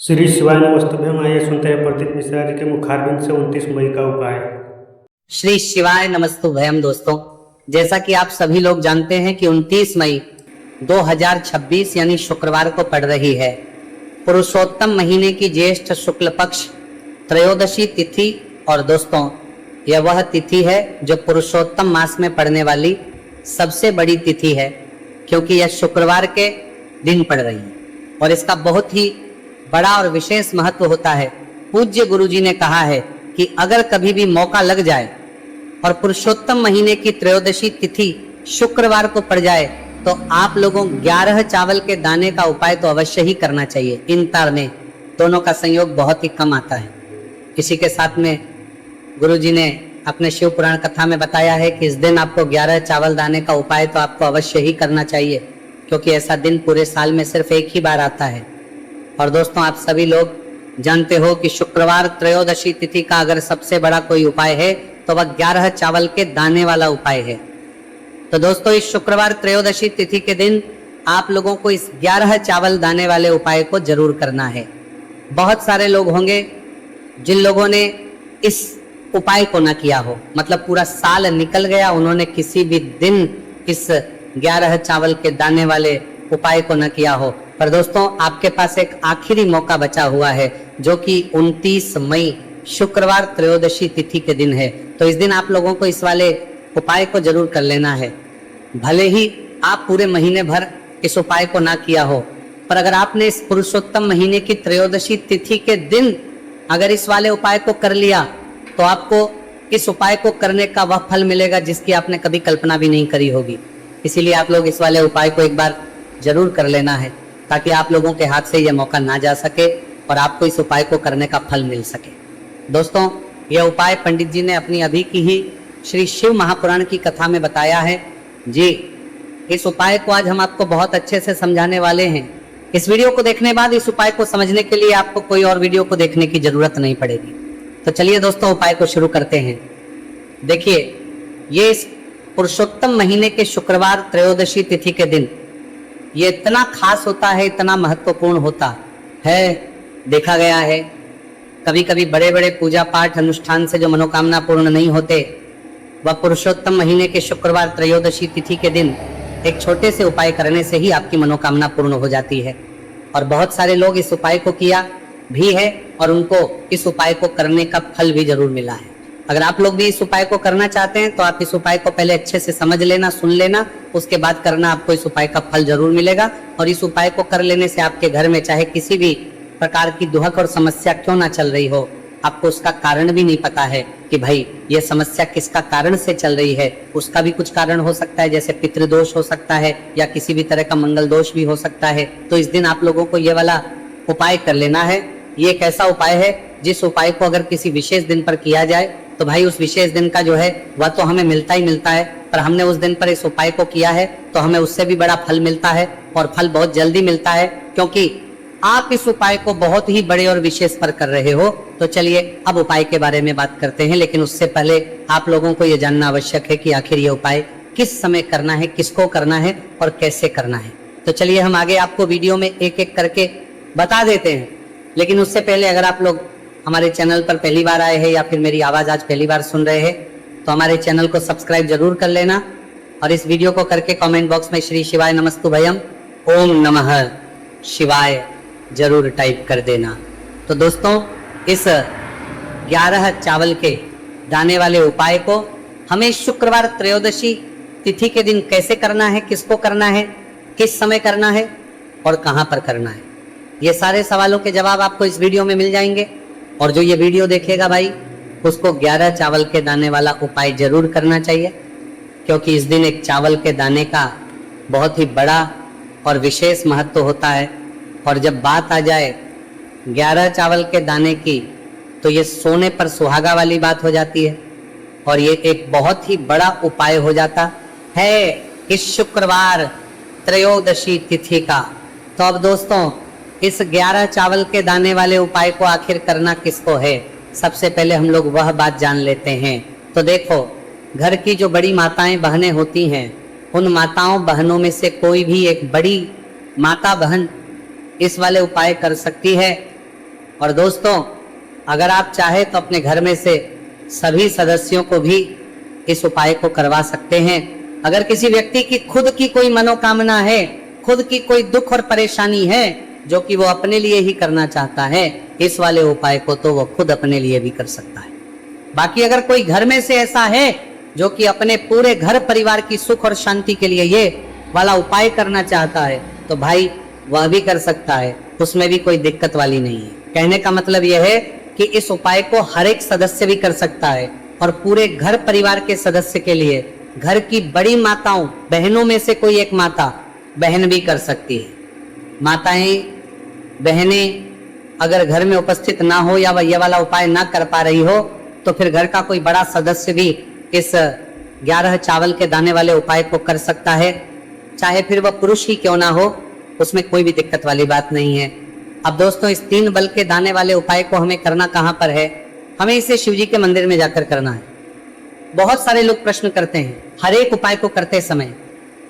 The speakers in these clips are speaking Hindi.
श्री शिवाय नमस्तुभ्यम। आइए सुनते हैं प्रदीप मिश्रा जी के मुखारबिंद से 29 मई का उपाय। श्री शिवाय नमस्तुभ्यम। दोस्तों, जैसा कि आप सभी लोग जानते हैं कि 29 मई 2026 यानी शुक्रवार को पड़ रही है पुरुषोत्तम महीने की ज्येष्ठ शुक्ल पक्ष त्रयोदशी तिथि। और दोस्तों, यह वह तिथि है जो पुरुषोत्तम मास में पड़ने वाली सबसे बड़ी तिथि है, क्योंकि यह शुक्रवार के दिन पड़ रही है और इसका बहुत ही बड़ा और विशेष महत्व होता है। पूज्य गुरुजी ने कहा है कि अगर कभी भी मौका लग जाए और पुरुषोत्तम महीने की त्रयोदशी तिथि शुक्रवार को पड़ जाए तो आप लोगों 11 चावल के दाने का उपाय तो अवश्य ही करना चाहिए। इन तार में दोनों का संयोग बहुत ही कम आता है। इसी के साथ में गुरुजी ने अपने शिव पुराण कथा में बताया है कि इस दिन आपको 11 चावल दाने का उपाय तो आपको अवश्य ही करना चाहिए, क्योंकि ऐसा दिन पूरे साल में सिर्फ एक ही बार आता है। और दोस्तों, आप सभी लोग जानते हो कि शुक्रवार त्रयोदशी तिथि का अगर सबसे बड़ा कोई उपाय है तो वह 11 चावल के दाने वाला उपाय है। तो दोस्तों, इस शुक्रवार त्रयोदशी तिथि के दिन आप लोगों को इस 11 चावल दाने वाले उपाय को जरूर करना है। बहुत सारे लोग होंगे जिन लोगों ने इस उपाय को न किया हो, मतलब पूरा साल निकल गया, उन्होंने किसी भी दिन इस 11 चावल के दाने वाले उपाय को न किया हो। पर दोस्तों, आपके पास एक आखिरी मौका बचा हुआ है जो कि 29 मई शुक्रवार त्रयोदशी तिथि के दिन है। तो इस दिन आप लोगों को इस वाले उपाय को जरूर कर लेना है। भले ही आप पूरे महीने भर इस उपाय को ना किया हो, पर अगर आपने इस पुरुषोत्तम महीने की त्रयोदशी तिथि के दिन अगर इस वाले उपाय को कर लिया तो आपको इस उपाय को करने का वह फल मिलेगा जिसकी आपने कभी कल्पना भी नहीं करी होगी। इसीलिए आप लोग इस वाले उपाय को एक बार जरूर कर लेना है, ताकि आप लोगों के हाथ से यह मौका ना जा सके और आपको इस उपाय को करने का फल मिल सके। दोस्तों, यह उपाय पंडित जी ने अपनी अभी की ही श्री शिव महापुराण की कथा में बताया है जी। इस उपाय को आज हम आपको बहुत अच्छे से समझाने वाले हैं। इस वीडियो को देखने बाद इस उपाय को समझने के लिए आपको कोई और वीडियो को देखने की जरूरत नहीं पड़ेगी। तो चलिए दोस्तों, उपाय को शुरू करते हैं। देखिए, ये इस पुरुषोत्तम महीने के शुक्रवार त्रयोदशी तिथि के दिन ये इतना खास होता है, इतना महत्वपूर्ण होता है। देखा गया है कभी कभी बड़े बड़े पूजा पाठ अनुष्ठान से जो मनोकामना पूर्ण नहीं होते, वह पुरुषोत्तम महीने के शुक्रवार त्रयोदशी तिथि के दिन एक छोटे से उपाय करने से ही आपकी मनोकामना पूर्ण हो जाती है। और बहुत सारे लोग इस उपाय को किया भी है और उनको इस उपाय को करने का फल भी जरूर मिला है। अगर आप लोग भी इस उपाय को करना चाहते हैं तो आप इस उपाय को पहले अच्छे से समझ लेना, सुन लेना, उसके बाद करना। आपको इस उपाय का फल जरूर मिलेगा। और इस उपाय को कर लेने से आपके घर में चाहे किसी भी प्रकार की दुहक और समस्या क्यों ना चल रही हो, आपको उसका कारण भी नहीं पता है कि भाई ये समस्या किसका कारण से चल रही है। उसका भी कुछ कारण हो सकता है, जैसे पितृदोष हो सकता है या किसी भी तरह का मंगल दोष भी हो सकता है। तो इस दिन आप लोगों को ये वाला उपाय कर लेना है। ये एक ऐसा उपाय है जिस उपाय को अगर किसी विशेष दिन पर किया जाए तो भाई उस विशेष दिन का जो है वह तो हमें मिलता ही मिलता है, पर हमने उस दिन पर इस उपाय को किया है तो हमें उससे भी बड़ा फल मिलता है, और फल बहुत जल्दी मिलता है, क्योंकि आप इस उपाय को बहुत ही बड़े और विशेष पर कर रहे हो। तो चलिए अब उपाय के बारे में बात करते हैं, लेकिन उससे पहले आप लोगों को यह जानना आवश्यक है कि आखिर ये उपाय किस समय करना है, किसको करना है और कैसे करना है। तो चलिए हम आगे आपको वीडियो में एक एक करके बता देते हैं। लेकिन उससे पहले अगर आप लोग हमारे चैनल पर पहली बार आए हैं या फिर मेरी आवाज आज पहली बार सुन रहे हैं तो हमारे चैनल को सब्सक्राइब जरूर कर लेना, और इस वीडियो को करके कमेंट बॉक्स में श्री शिवाय नमस्तुभयम ओम नमः शिवाय जरूर टाइप कर देना। तो दोस्तों, इस 11 चावल के दाने वाले उपाय को हमें शुक्रवार त्रयोदशी तिथि के दिन कैसे करना है, किसको करना है, किस समय करना है और कहां पर करना है, ये सारे सवालों के जवाब आपको इस वीडियो में मिल जाएंगे। और जो ये वीडियो देखेगा भाई, उसको 11 चावल के दाने वाला उपाय जरूर करना चाहिए, क्योंकि इस दिन एक चावल के दाने का बहुत ही बड़ा और विशेष महत्व होता है। और जब बात आ जाए 11 चावल के दाने की, तो ये सोने पर सुहागा वाली बात हो जाती है और ये एक बहुत ही बड़ा उपाय हो जाता है इस शुक्रवार त्रयोदशी तिथि का। तो अब दोस्तों, इस 11 चावल के दाने वाले उपाय को आखिर करना किसको है, सबसे पहले हम लोग वह बात जान लेते हैं। तो देखो, घर की जो बड़ी माताएं बहनें होती हैं, उन माताओं बहनों में से कोई भी एक बड़ी माता बहन इस वाले उपाय कर सकती है। और दोस्तों, अगर आप चाहे तो अपने घर में से सभी सदस्यों को भी इस उपाय को करवा सकते हैं। अगर किसी व्यक्ति की खुद की कोई मनोकामना है, खुद की कोई दुख और परेशानी है जो कि वो अपने लिए ही करना चाहता है, इस वाले उपाय को तो वो खुद अपने लिए भी कर सकता है। बाकी अगर कोई घर में से ऐसा है जो कि अपने पूरे घर परिवार की सुख और शांति के लिए ये वाला उपाय करना चाहता है, तो भाई वह भी कर सकता है, उसमें भी कोई दिक्कत वाली नहीं है। कहने का मतलब यह है कि इस उपाय को हर एक सदस्य भी कर सकता है और पूरे घर परिवार के सदस्य के लिए घर की बड़ी माताओं बहनों में से कोई एक माता बहन भी कर सकती है। माताएं बहनें अगर घर में उपस्थित ना हो या वह ये वाला उपाय ना कर पा रही हो, तो फिर घर का कोई बड़ा सदस्य भी इस 11 चावल के दाने वाले उपाय को कर सकता है, चाहे फिर वह पुरुष ही क्यों ना हो, उसमें कोई भी दिक्कत वाली बात नहीं है। अब दोस्तों, इस 3 बल के दाने वाले उपाय को हमें करना कहाँ पर है? हमें इसे शिवजी के मंदिर में जाकर करना है। बहुत सारे लोग प्रश्न करते हैं हर एक उपाय को करते समय,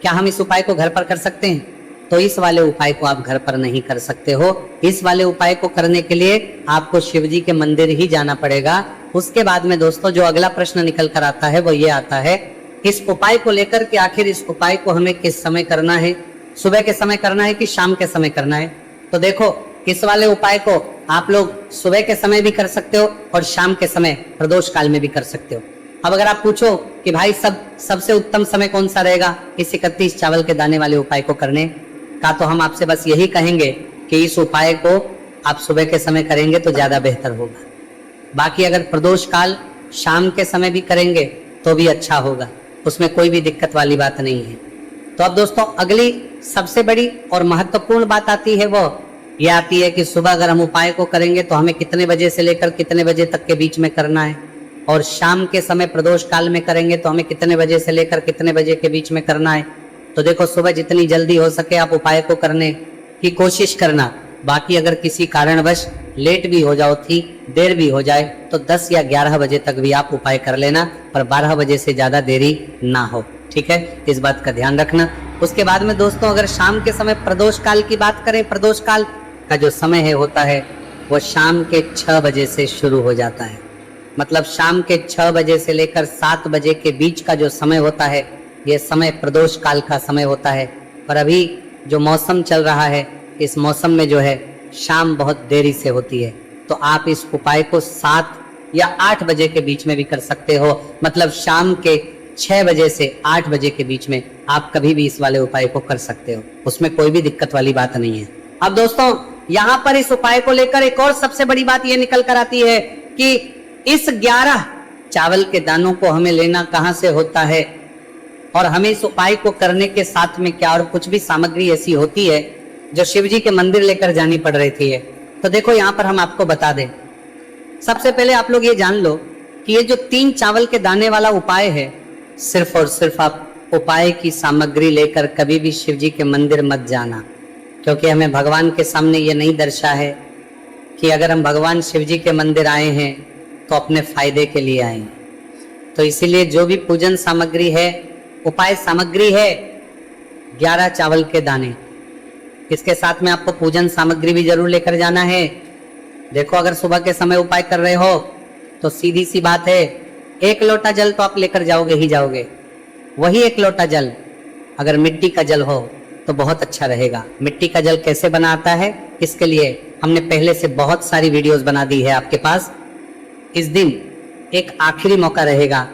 क्या हम इस उपाय को घर पर कर सकते हैं? तो इस वाले उपाय को आप घर पर नहीं कर सकते हो। इस वाले उपाय को करने के लिए आपको शिवजी के मंदिर ही जाना पड़ेगा। उसके बाद में दोस्तों, जो अगला प्रश्न निकल कर आता है वो ये आता है, इस उपाय को लेकर के आखिर इस उपाय को हमें किस समय करना है? सुबह के समय करना है कि शाम के समय करना है? तो देखो, इस वाले उपाय को आप लोग सुबह के समय भी कर सकते हो और शाम के समय प्रदोष काल में भी कर सकते हो। अब अगर आप पूछो कि भाई सबसे उत्तम समय कौन सा रहेगा इस 31 चावल के दाने वाले उपाय को करने का, तो हम आपसे बस यही कहेंगे कि इस उपाय को आप सुबह के समय करेंगे तो ज्यादा बेहतर होगा। बाकी अगर प्रदोष काल शाम के समय भी करेंगे तो भी अच्छा होगा, उसमें कोई भी दिक्कत वाली बात नहीं है। तो अब दोस्तों, अगली सबसे बड़ी और महत्वपूर्ण बात आती है, वो ये आती है कि सुबह अगर हम उपाय को करेंगे तो हमें कितने बजे से लेकर कितने बजे तक के बीच में करना है, और शाम के समय प्रदोष काल में करेंगे तो हमें कितने बजे से लेकर कितने बजे के बीच में करना है। तो देखो, सुबह जितनी जल्दी हो सके आप उपाय को करने की कोशिश करना। बाकी अगर किसी कारणवश लेट भी हो जाओ, थी देर भी हो जाए, तो 10 या 11 बजे तक भी आप उपाय कर लेना, पर 12 बजे से ज्यादा देरी ना हो। ठीक है, इस बात का ध्यान रखना। उसके बाद में दोस्तों, अगर शाम के समय प्रदोष काल की बात करें, प्रदोष काल का जो समय है होता है वो शाम के 6 बजे से शुरू हो जाता है। मतलब शाम के 6 बजे से लेकर 7 बजे के बीच का जो समय होता है, ये समय प्रदोष काल का समय होता है। पर अभी जो मौसम चल रहा है, इस मौसम में जो है शाम बहुत देरी से होती है, तो आप इस उपाय को 7 या 8 बजे के बीच में भी कर सकते हो। मतलब शाम के 6 बजे से 8 बजे के बीच में आप कभी भी इस वाले उपाय को कर सकते हो, उसमें कोई भी दिक्कत वाली बात नहीं है। अब दोस्तों, यहाँ पर इस उपाय को लेकर एक और सबसे बड़ी बात ये निकल कर आती है कि इस 11 चावल के दानों को हमें लेना कहाँ से होता है, और हमें इस उपाय को करने के साथ में क्या और कुछ भी सामग्री ऐसी होती है जो शिवजी के मंदिर लेकर जानी पड़ रही थी। तो देखो, यहाँ पर हम आपको बता दें। सबसे पहले आप लोग ये जान लो कि ये जो 3 चावल के दाने वाला उपाय है, सिर्फ और सिर्फ आप उपाय की सामग्री लेकर कभी भी शिवजी के मंदिर मत जाना, क्योंकि हमें भगवान के सामने ये नहीं दर्शा है कि अगर हम भगवान शिवजी के मंदिर आए हैं तो अपने फायदे के लिए आए। तो इसीलिए जो भी पूजन सामग्री है, उपाय सामग्री है 11 चावल के दाने, इसके साथ में आपको पूजन सामग्री भी जरूर लेकर जाना है। देखो, अगर सुबह के समय उपाय कर रहे हो तो सीधी सी बात है, 1 लोटा जल तो आप लेकर जाओगे ही जाओगे। वही 1 लोटा जल अगर मिट्टी का जल हो तो बहुत अच्छा रहेगा। मिट्टी का जल कैसे बना आता है, इसके लिए हमने पहले से बहुत सारी वीडियोस बना दी है आपके पास। इस दिन एक आखिरी मौका रहेगा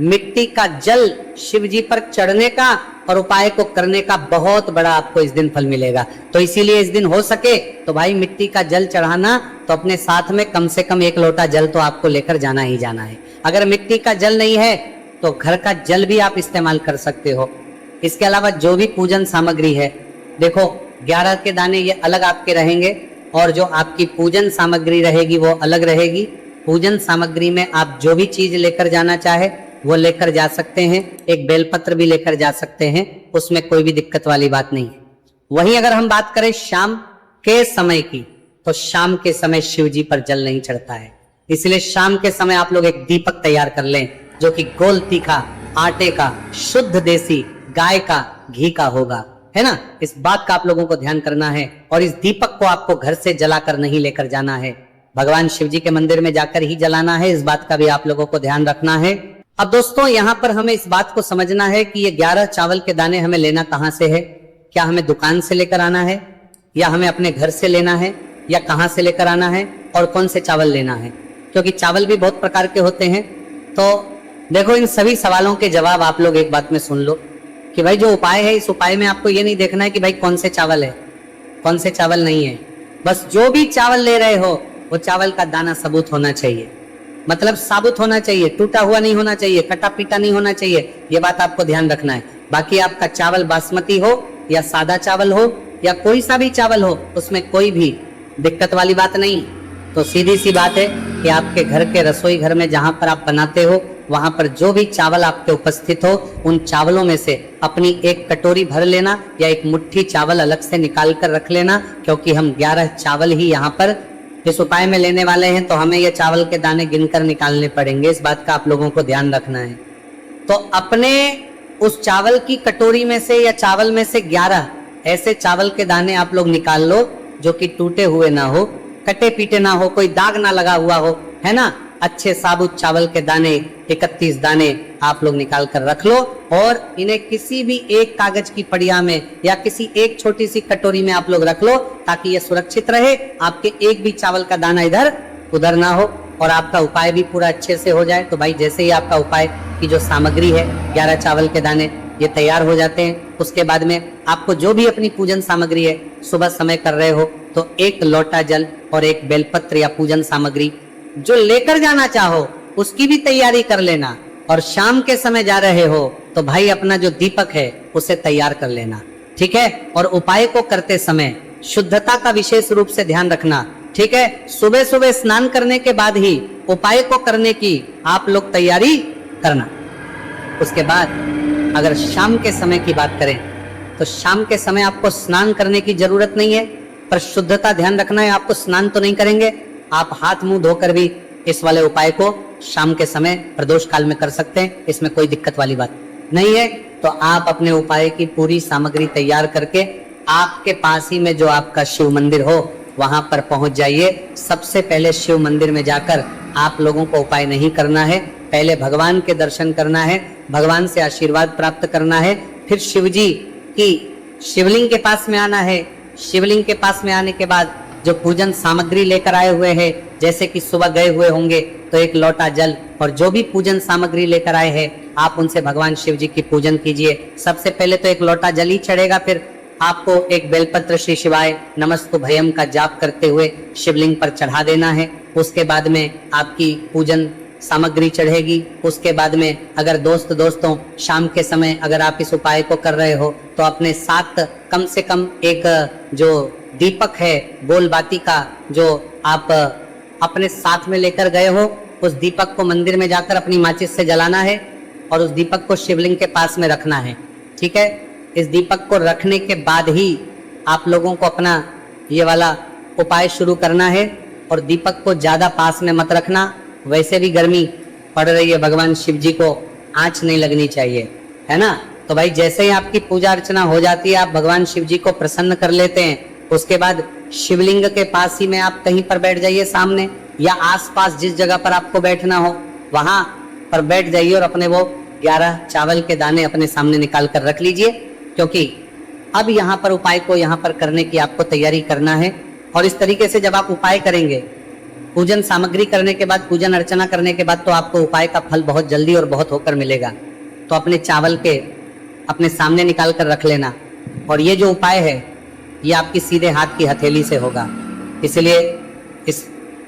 मिट्टी का जल शिव जी पर चढ़ने का और उपाय को करने का, बहुत बड़ा आपको इस दिन फल मिलेगा। तो इसीलिए इस दिन हो सके तो भाई मिट्टी का जल चढ़ाना, तो अपने साथ में कम से कम 1 लोटा जल तो आपको लेकर जाना ही जाना है। अगर मिट्टी का जल नहीं है तो घर का जल भी आप इस्तेमाल कर सकते हो। इसके अलावा जो भी पूजन सामग्री है, देखो 11 के दाने ये अलग आपके रहेंगे और जो आपकी पूजन सामग्री रहेगी वो अलग रहेगी। पूजन सामग्री में आप जो भी चीज लेकर जाना चाहे वो लेकर जा सकते हैं, एक बेलपत्र भी लेकर जा सकते हैं, उसमें कोई भी दिक्कत वाली बात नहीं है। वहीं अगर हम बात करें शाम के समय की, तो शाम के समय शिव जी पर जल नहीं चढ़ता है, इसलिए शाम के समय आप लोग एक दीपक तैयार कर लें जो कि गोल तीखा आटे का, शुद्ध देसी गाय का घी का होगा, है ना। इस बात का आप लोगों को ध्यान करना है और इस दीपक को आपको घर से जलाकर नहीं लेकर जाना है। भगवान शिव जी के मंदिर में जाकर ही जलाना है, इस बात का भी आप लोगों को ध्यान रखना है। अब दोस्तों यहाँ पर हमें इस बात को समझना है कि ये 11 चावल के दाने हमें लेना कहाँ से है। क्या हमें दुकान से लेकर आना है, या हमें अपने घर से लेना है, या कहाँ से लेकर आना है, और कौन से चावल लेना है, क्योंकि चावल भी बहुत प्रकार के होते हैं। तो देखो, इन सभी सवालों के जवाब आप लोग एक बात में सुन लो कि भाई जो उपाय है, इस उपाय में आपको ये नहीं देखना है कि भाई कौन से चावल है, कौन से चावल नहीं है। बस जो भी चावल ले रहे हो वो चावल का दाना सबूत होना चाहिए, मतलब साबुत होना चाहिए, टूटा हुआ नहीं होना चाहिए, कटा पीटा नहीं होना चाहिए। ये बात आपको ध्यान रखना है। बाकी आपका चावल बासमती हो या सादा चावल हो या कोई सा भी चावल हो, उसमें कोई भी दिक्कत वाली बात नहीं। तो सीधी सी बात है कि आपके घर के रसोई घर में जहां पर आप बनाते हो, वहां पर जो भी चावल आपके उपस्थित हो, उन चावलों में से अपनी एक कटोरी भर लेना या एक मुट्ठी चावल अलग से निकाल कर रख लेना, क्योंकि हम 11 चावल ही यहाँ पर इस उपाय में लेने वाले हैं। तो हमें ये चावल के दाने गिनकर निकालने पड़ेंगे, इस बात का आप लोगों को ध्यान रखना है। तो अपने उस चावल की कटोरी में से या चावल में से 11 ऐसे चावल के दाने आप लोग निकाल लो जो कि टूटे हुए ना हो, कटे पीटे ना हो, कोई दाग ना लगा हुआ हो, है ना। अच्छे साबुत चावल के दाने 31 दाने आप लोग निकाल कर रख लो, और इन्हें किसी भी एक कागज की पड़िया में या किसी एक छोटी सी कटोरी में आप लोग रख लो, ताकि ये सुरक्षित रहे, आपके एक भी चावल का दाना इधर उधर ना हो, और आपका उपाय भी पूरा अच्छे से हो जाए। तो भाई जैसे ही आपका उपाय की जो सामग्री है, 11 चावल के दाने, ये तैयार हो जाते हैं, उसके बाद में आपको जो भी अपनी पूजन सामग्री है, सुबह समय कर रहे हो तो 1 लोटा जल और 1 बेलपत्र या पूजन सामग्री जो लेकर जाना चाहो उसकी भी तैयारी कर लेना। और शाम के समय जा रहे हो तो भाई अपना जो दीपक है उसे तैयार कर लेना, ठीक है। और उपाय को करते समय शुद्धता का विशेष रूप से ध्यान रखना, ठीक है। सुबह सुबह स्नान करने के बाद ही उपाय को करने की आप लोग तैयारी करना। उसके बाद अगर शाम के समय की बात करें तो शाम के समय आपको स्नान करने की जरूरत नहीं है, पर शुद्धता ध्यान रखना है। आपको स्नान तो नहीं करेंगे, आप हाथ मुंह धोकर भी इस वाले उपाय को शाम के समय प्रदोष काल में कर सकते हैं, इसमें कोई दिक्कत वाली बात नहीं है। तो आप अपने उपाय की पूरी सामग्री तैयार करके आपके पास ही में जो आपका शिव मंदिर हो वहां पर पहुंच जाइए। सबसे पहले शिव मंदिर में जाकर आप लोगों को उपाय नहीं करना है, पहले भगवान के दर्शन करना है, भगवान से आशीर्वाद प्राप्त करना है, फिर शिव जी की शिवलिंग के पास में आना है। शिवलिंग के पास में आने के बाद जो पूजन सामग्री लेकर आए हुए हैं, जैसे कि सुबह गए हुए होंगे तो 1 लोटा जल और जो भी पूजन सामग्री लेकर आए हैं, आप उनसे भगवान शिव जी की पूजन कीजिए। सबसे पहले तो 1 लोटा जल ही चढ़ेगा, फिर आपको 1 बेलपत्र श्री शिवाय नमस्तु भयम का जाप करते हुए शिवलिंग पर चढ़ा देना है। उसके बाद में आपकी पूजन सामग्री चढ़ेगी। उसके बाद में अगर दोस्तों शाम के समय अगर आप इस उपाय को कर रहे हो तो अपने साथ कम से कम एक जो दीपक है बोलबाती का, जो आप अपने साथ में लेकर गए हो, उस दीपक को मंदिर में जाकर अपनी माचिस से जलाना है और उस दीपक को शिवलिंग के पास में रखना है, ठीक है। इस दीपक को रखने के बाद ही आप लोगों को अपना ये वाला उपाय शुरू करना है। और दीपक को ज्यादा पास में मत रखना, वैसे भी गर्मी पड़ रही है, भगवान शिव जी को आंच नहीं लगनी चाहिए, है ना। तो भाई जैसे ही आपकी पूजा अर्चना हो जाती है, आप भगवान शिव जी को प्रसन्न कर लेते हैं, उसके बाद शिवलिंग के पास ही में आप कहीं पर बैठ जाइए सामने, या आसपास जिस जगह पर आपको बैठना हो वहां पर बैठ जाइए और अपने वो 11 चावल के दाने अपने सामने निकाल कर रख लीजिए, क्योंकि अब यहाँ पर उपाय को यहाँ पर करने की आपको तैयारी करना है। और इस तरीके से जब आप उपाय करेंगे, पूजन सामग्री करने के बाद, पूजन अर्चना करने के बाद, तो आपको उपाय का फल बहुत जल्दी और बहुत होकर मिलेगा। तो अपने चावल के अपने सामने निकाल कर रख लेना। और ये जो उपाय है ये आपकी सीधे हाथ की हथेली से होगा, इसलिए इस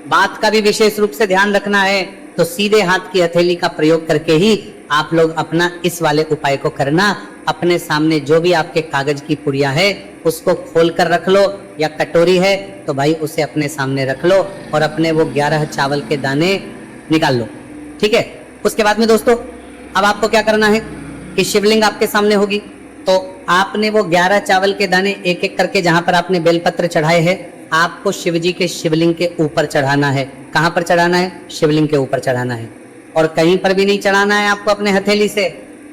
बात का भी विशेष रूप से ध्यान रखना है। तो सीधे हाथ की हथेली का प्रयोग करके ही आप लोग अपना इस वाले उपाय को करना। अपने सामने जो भी आपके कागज की पुड़िया है उसको खोल कर रख लो, या कटोरी है तो भाई उसे अपने सामने रख लो और अपने वो 11 चावल के दाने निकाल लो, ठीक है। उसके बाद में दोस्तों अब आपको क्या करना है कि शिवलिंग आपके सामने होगी, तो आपने वो 11 चावल के दाने एक एक करके जहां पर आपने बेलपत्र चढ़ाए हैं, आपको शिव जी के शिवलिंग के ऊपर चढ़ाना है। कहां पर चढ़ाना है? शिवलिंग के ऊपर चढ़ाना है। और कहीं पर भी नहीं चढ़ाना है आपको अपने हथेली से,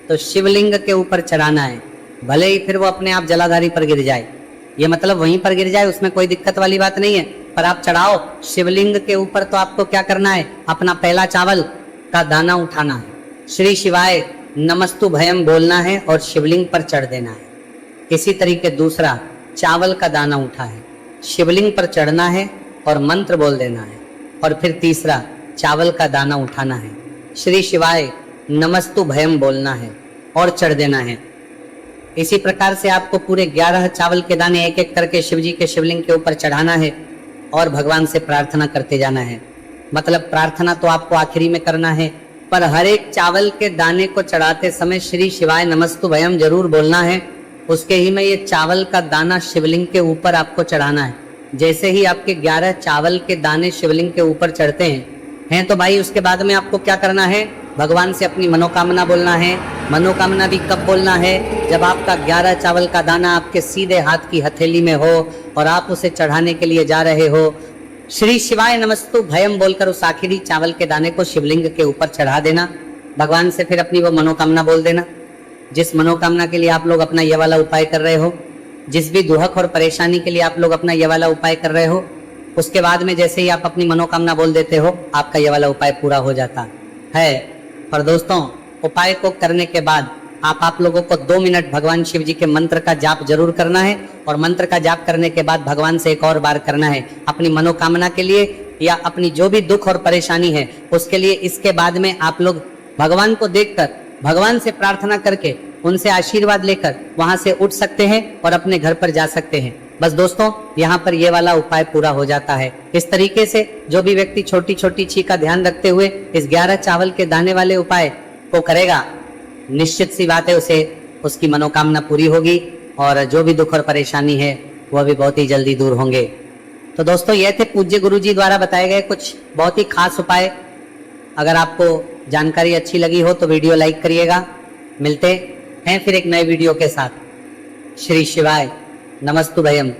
तो शिवलिंग के ऊपर चढ़ाना है। भले ही फिर वो अपने आप जलाधारी पर गिर जाए, ये मतलब वहीं पर गिर जाए, उसमें कोई दिक्कत वाली बात नहीं है, पर आप चढ़ाओ शिवलिंग के ऊपर तो आपको क्या करना है, अपना पहला चावल का दाना उठाना है, श्री शिवाय नमस्तु भयम बोलना है और शिवलिंग पर चढ़ देना है। इसी तरीके दूसरा, चावल का दाना उठा है, शिवलिंग पर चढ़ना है और मंत्र बोल देना है। और फिर तीसरा, चावल का दाना उठाना है, श्री शिवाय नमस्तु भयम बोलना है और चढ़ देना है। इसी प्रकार से आपको पूरे 11 चावल के दाने एक एक करके शिव जी के शिवलिंग के ऊपर चढ़ाना है और भगवान से प्रार्थना करते जाना है। मतलब प्रार्थना तो आपको आखिरी में करना है, पर हर एक चावल के दाने को चढ़ाते समय श्री शिवाय नमस्तु भयम जरूर बोलना है। उसके ही में ये चावल का दाना शिवलिंग के ऊपर आपको चढ़ाना है। जैसे ही आपके 11 चावल के दाने शिवलिंग के ऊपर चढ़ते हैं तो भाई उसके बाद में आपको क्या करना है, भगवान से अपनी मनोकामना बोलना है। मनोकामना भी कब बोलना है, जब आपका 11 चावल का दाना आपके सीधे हाथ की हथेली में हो और आप उसे चढ़ाने के लिए जा रहे हो। श्री शिवाय नमस्तु भयम बोलकर उस आखिरी चावल के दाने को शिवलिंग के ऊपर चढ़ा देना। भगवान से फिर अपनी वो मनोकामना बोल देना, जिस मनोकामना के लिए आप लोग अपना ये वाला उपाय कर रहे हो, जिस भी दुहक और परेशानी के लिए आप लोग अपना ये वाला उपाय कर रहे हो, उसके बाद में जैसे ही आप अपनी मनोकामना बोल देते हो, आपका ये वाला उपाय पूरा हो जाता है। और दोस्तों, उपाय को करने के बाद आप लोगों को 2 मिनट भगवान शिव जी के मंत्र का जाप जरूर करना है। और मंत्र का जाप करने के बाद भगवान से एक और बार करना है अपनी मनोकामना के लिए या अपनी जो भी दुख और परेशानी है उसके लिए। इसके बाद में आप लोग भगवान को देखकर, भगवान से प्रार्थना करके, उनसे आशीर्वाद लेकर वहां से उठ सकते हैं और अपने घर पर जा सकते हैं। बस दोस्तों, यहाँ पर ये वाला उपाय पूरा हो जाता है। इस तरीके से जो भी व्यक्ति छोटी छोटी चीज का ध्यान रखते हुए इस 11 चावल के दाने वाले उपाय को करेगा, निश्चित सी बात है उसे उसकी मनोकामना पूरी होगी और जो भी दुख और परेशानी है वह भी बहुत ही जल्दी दूर होंगे। तो दोस्तों, ये थे पूज्य गुरु जी द्वारा बताए गए कुछ बहुत ही खास उपाय। अगर आपको जानकारी अच्छी लगी हो तो वीडियो लाइक करिएगा। मिलते हैं फिर एक नए वीडियो के साथ। श्री शिवाय नमस्तु भयम।